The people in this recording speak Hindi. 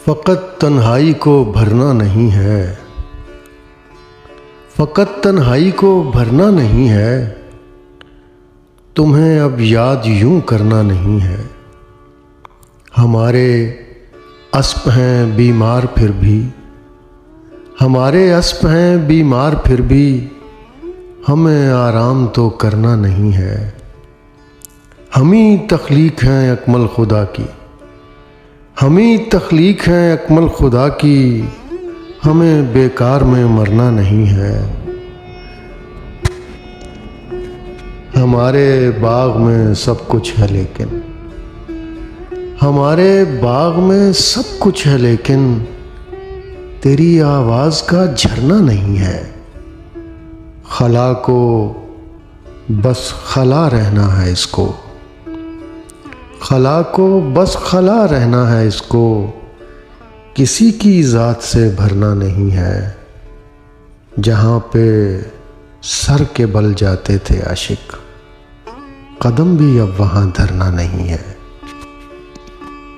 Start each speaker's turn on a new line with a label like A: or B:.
A: फ़कत तन्हाई को भरना नहीं है, फ़कत तन्हाई को भरना नहीं है, तुम्हें अब याद यूं करना नहीं है। हमारे अस्प हैं बीमार फिर भी, हमारे अस्प हैं बीमार फिर भी, हमें आराम तो करना नहीं है। हम ही तख्लीक हैं अकमल खुदा की, हम ही तख्लीक हैं अकमल खुदा की, हमें बेकार में मरना नहीं है। हमारे बाग में सब कुछ है लेकिन, हमारे बाग में सब कुछ है लेकिन, तेरी आवाज़ का झरना नहीं है। खला को बस खला रहना है इसको, खला को बस खला रहना है इसको, किसी की ज़ात से भरना नहीं है। जहाँ पे सर के बल जाते थे आशिक, कदम भी अब वहाँ धरना नहीं है।